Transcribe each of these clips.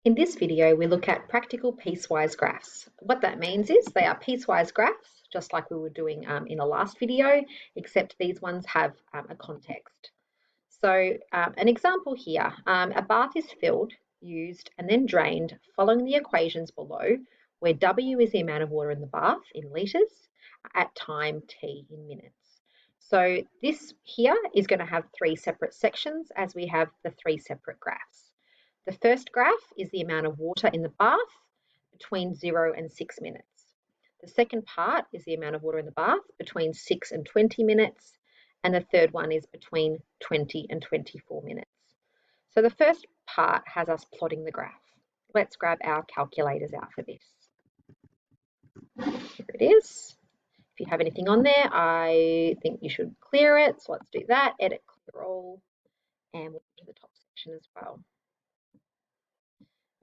In this video, we look at practical piecewise graphs. What that means is they are piecewise graphs, just like we were doing in the last video, except these ones have a context. So an example here, a bath is filled, used, and then drained following the equations below, where W is the amount of water in the bath in litres at time t in minutes. So this here is going to have three separate sections as we have the three separate graphs. The first graph is the amount of water in the bath between 0 and 6 minutes. The second part is the amount of water in the bath between 6 and 20 minutes. And the third one is between 20 and 24 minutes. So the first part has us plotting the graph. Let's grab our calculators out for this. Here it is. If you have anything on there, I think you should clear it. So let's do that, edit, clear all, and we'll go to the top section as well.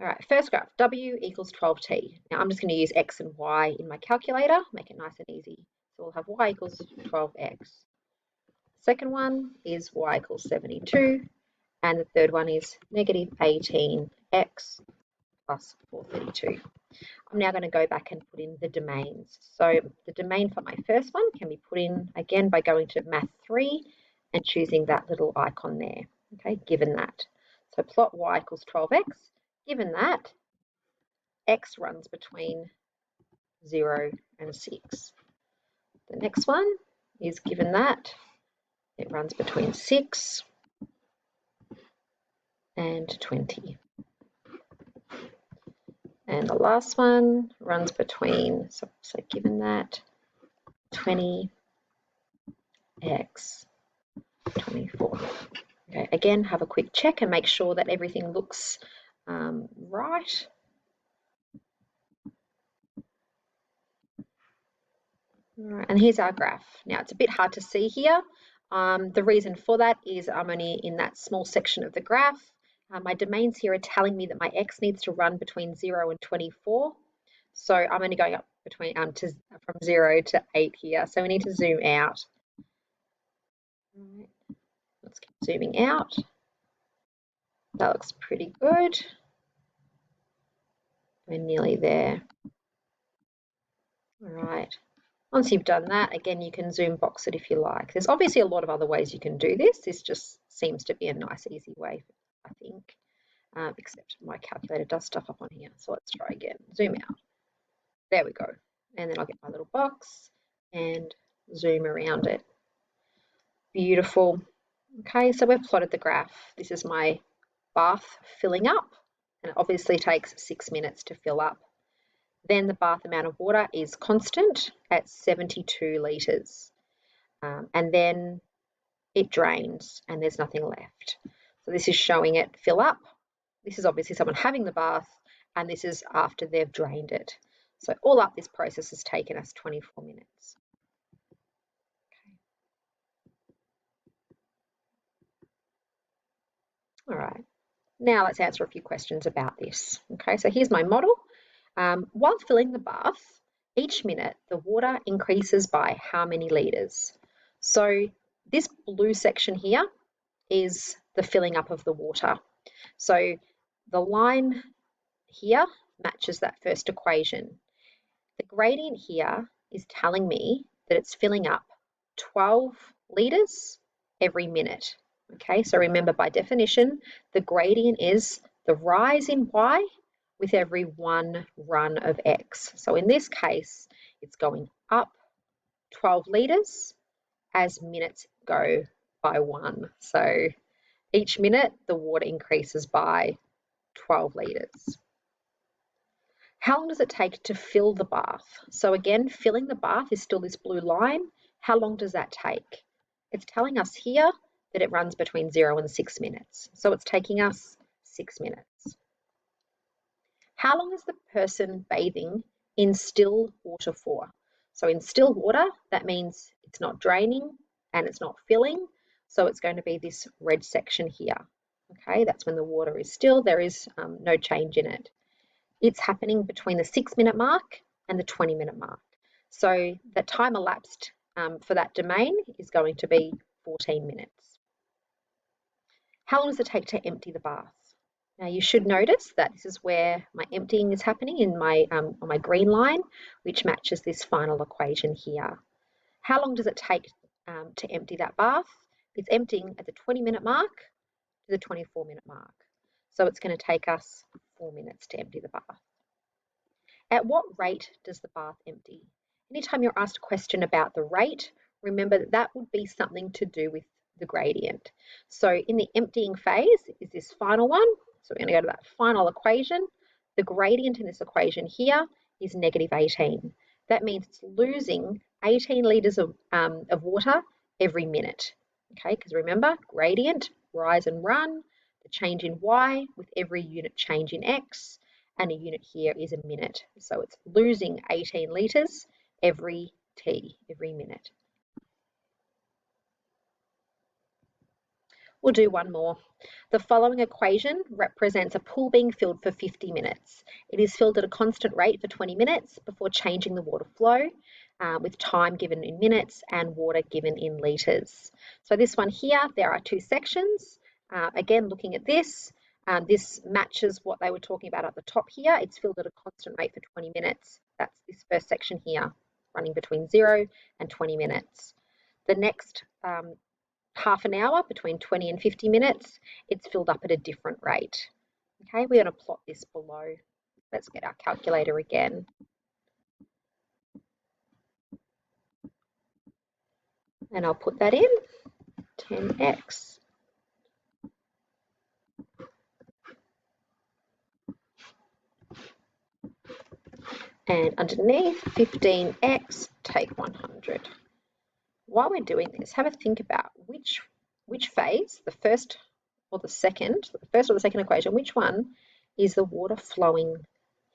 All right, first graph, W equals 12t. Now I'm just going to use x and y in my calculator, make it nice and easy. So we'll have y equals 12x. Second one is y equals 72. And the third one is negative 18x plus 432. I'm now going to go back and put in the domains. So the domain for my first one can be put in again by going to Math 3 and choosing that little icon there. Okay, given that. So plot y equals 12x. Given that, x runs between 0 and 6. The next one is given that it runs between 6 and 20. And the last one runs between, so given that, 20x 24. Okay, again, have a quick check and make sure that everything looks right. All right, and here's our graph. Now it's a bit hard to see here. The reason for that is I'm only in that small section of the graph. My domains here are telling me that my x needs to run between 0 and 24. So I'm only going up between from 0 to 8 here. So we need to zoom out. All right. Let's keep zooming out. That looks pretty good. We're nearly there. All right. Once you've done that, again, you can zoom box it if you like. There's obviously a lot of other ways you can do this. This just seems to be a nice, easy way, I think, except my calculator does stuff up on here. So let's try again. Zoom out. There we go. And then I'll get my little box and zoom around it. Beautiful. Okay, so we've plotted the graph. This is my bath filling up, and it obviously takes 6 minutes to fill up. Then the bath amount of water is constant at 72 litres. And then it drains and there's nothing left. So this is showing it fill up. This is obviously someone having the bath, and this is after they've drained it. So all up, this process has taken us 24 minutes. Okay. All right. Now let's answer a few questions about this. Okay, so here's my model. While filling the bath, each minute the water increases by how many litres? So this blue section here is the filling up of the water. So the line here matches that first equation. The gradient here is telling me that it's filling up 12 litres every minute. Okay, so remember, by definition, the gradient is the rise in y with every one run of x. So in this case, it's going up 12 litres as minutes go by 1. So each minute, the water increases by 12 litres. How long does it take to fill the bath? So again, filling the bath is still this blue line. How long does that take? It's telling us here that it runs between 0 and 6 minutes. So it's taking us 6 minutes. How long is the person bathing in still water for? So in still water, that means it's not draining and it's not filling. So it's going to be this red section here. Okay, that's when the water is still. There is no change in it. It's happening between the 6-minute mark and the 20-minute mark. So the time elapsed for that domain is going to be 14 minutes. How long does it take to empty the bath? Now you should notice that this is where my emptying is happening in my on my green line, which matches this final equation here. How long does it take to empty that bath? It's emptying at the 20-minute mark to the 24-minute mark. So it's going to take us 4 minutes to empty the bath. At what rate does the bath empty? Anytime you're asked a question about the rate, remember that that would be something to do with the gradient. So in the emptying phase is this final one. So we're going to go to that final equation. The gradient in this equation here is -18. That means it's losing 18 litres of water every minute. Okay, because remember, gradient, rise and run, the change in y with every unit change in x, and a unit here is a minute. So it's losing 18 litres every minute. We'll do one more. The following equation represents a pool being filled for 50 minutes. It is filled at a constant rate for 20 minutes before changing the water flow with time given in minutes and water given in litres. So this one here, there are two sections. Again, looking at this, this matches what they were talking about at the top here. It's filled at a constant rate for 20 minutes. That's this first section here, running between 0 and 20 minutes. The next half an hour, between 20 and 50 minutes, it's filled up at a different rate. Okay, we're going to plot this below. Let's get our calculator again. And I'll put that in, 10x. And underneath, 15x, take 100. While we're doing this, have a think about which phase, the first or the second equation, which one is the water flowing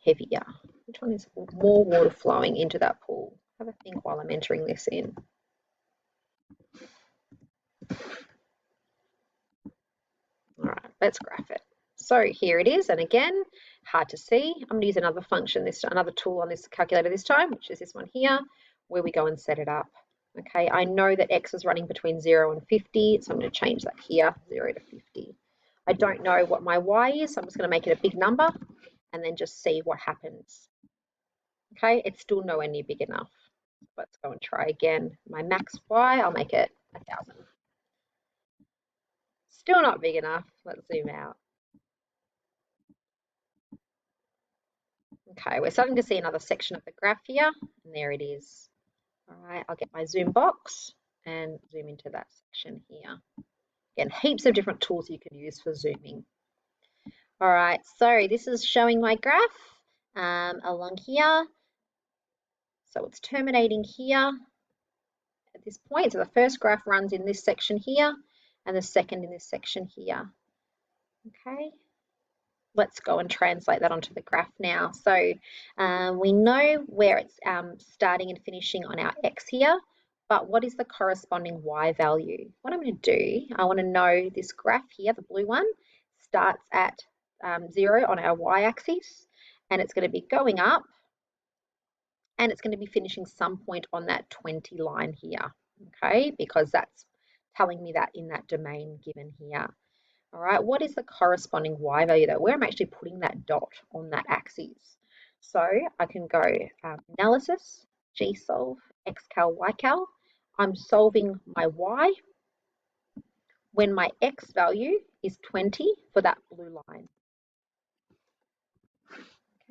heavier? Which one is more water flowing into that pool? Have a think while I'm entering this in. All right, let's graph it. So here it is, and again, hard to see. I'm going to use another function, another tool on this calculator this time, which is this one here, where we go and set it up. Okay, I know that x is running between 0 and 50, so I'm going to change that here, 0 to 50. I don't know what my y is, so I'm just going to make it a big number and then just see what happens. Okay, it's still nowhere near big enough. Let's go and try again. My max y, I'll make it 1,000. Still not big enough. Let's zoom out. Okay, we're starting to see another section of the graph here, and there it is. All right, I'll get my zoom box and zoom into that section here. Again, heaps of different tools you can use for zooming. All right, so this is showing my graph along here. So it's terminating here at this point. So the first graph runs in this section here, and the second in this section here. Okay. Let's go and translate that onto the graph now. So we know where it's starting and finishing on our x here, but what is the corresponding y value? What I'm going to do, I want to know this graph here, the blue one, starts at 0 on our y-axis, and it's going to be going up, and it's going to be finishing some point on that 20 line here, okay, because that's telling me that in that domain given here. All right, what is the corresponding y value though? Where I'm actually putting that dot on that axis. So I can go analysis, gsolve, xcal, ycal. I'm solving my y when my x value is 20 for that blue line.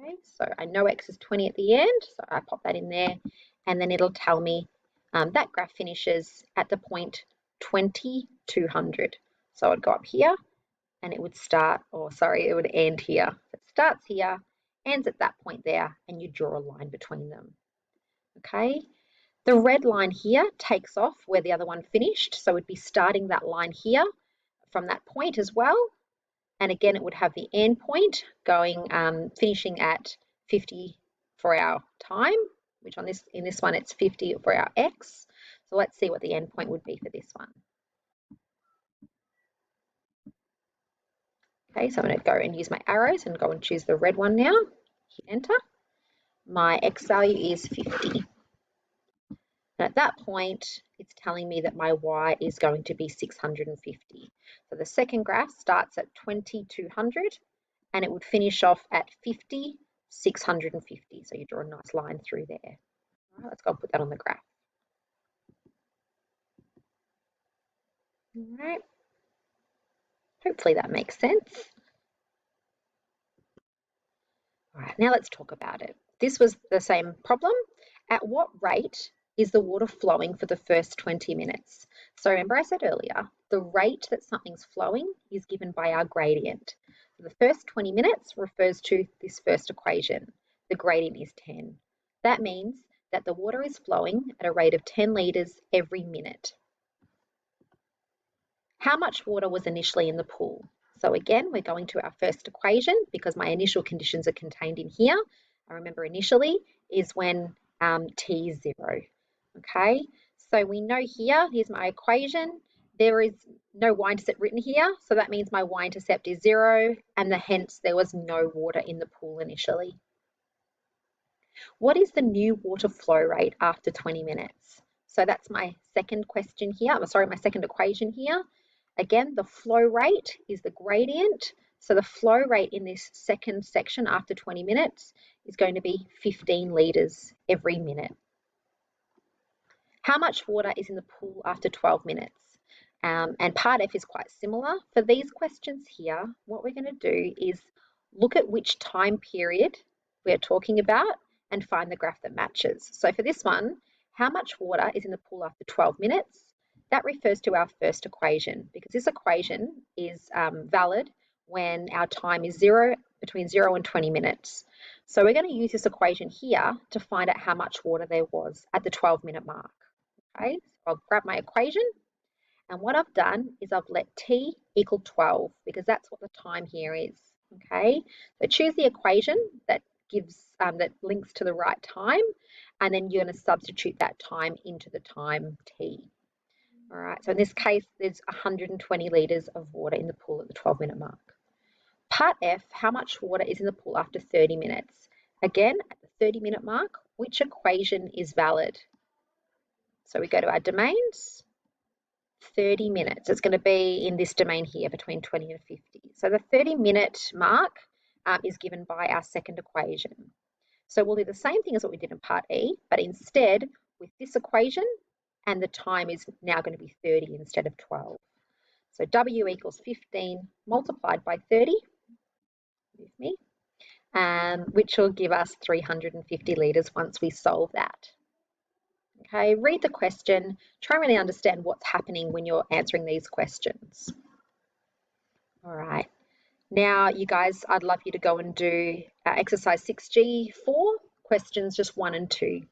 Okay, so I know x is 20 at the end, so I pop that in there, and then it'll tell me that graph finishes at the point 2200. So I'd go up here, and it would start, or sorry, it would end here. It starts here, ends at that point there, and you draw a line between them. Okay, the red line here takes off where the other one finished, so it'd be starting that line here from that point as well. And again, it would have the end point going, finishing at 50 for our time, which in this one it's 50 for our x. So let's see what the end point would be for this one. Okay, so I'm going to go and use my arrows and go and choose the red one now. Hit enter. My x value is 50. And at that point, it's telling me that my y is going to be 650. So the second graph starts at 2200 and it would finish off at 50, 650. So you draw a nice line through there. All right, let's go and put that on the graph. All right. Hopefully that makes sense. All right, now let's talk about it. This was the same problem. At what rate is the water flowing for the first 20 minutes? So remember I said earlier, the rate that something's flowing is given by our gradient. The first 20 minutes refers to this first equation. The gradient is 10. That means that the water is flowing at a rate of 10 litres every minute. How much water was initially in the pool? So again, we're going to our first equation because my initial conditions are contained in here. I remember initially is when t is 0. Okay, so we know here, here's my equation. There is no y-intercept written here, so that means my y-intercept is 0, and hence there was no water in the pool initially. What is the new water flow rate after 20 minutes? So that's my second question here. Sorry, my second equation here. Again, the flow rate is the gradient. So the flow rate in this second section after 20 minutes is going to be 15 litres every minute. How much water is in the pool after 12 minutes? And part F is quite similar. For these questions here, what we're going to do is look at which time period we're talking about and find the graph that matches. So for this one, how much water is in the pool after 12 minutes? That refers to our first equation because this equation is valid when our time is between 0 and 20 minutes. So we're going to use this equation here to find out how much water there was at the 12-minute mark. Okay, so I'll grab my equation, and what I've done is I've let t equal 12 because that's what the time here is. Okay, so choose the equation that gives that links to the right time, and then you're going to substitute that time into the time t. All right, so in this case, there's 120 litres of water in the pool at the 12-minute mark. Part F, how much water is in the pool after 30 minutes? Again, at the 30-minute mark, which equation is valid? So we go to our domains, 30 minutes. It's going to be in this domain here between 20 and 50. So the 30-minute mark is given by our second equation. So we'll do the same thing as what we did in part E, but instead with this equation, and the time is now going to be 30 instead of 12. So W equals 15 multiplied by 30, with me, which will give us 350 litres once we solve that. Okay, read the question, try and really understand what's happening when you're answering these questions. All right, now you guys, I'd love you to go and do exercise 6G4, questions just 1 and 2.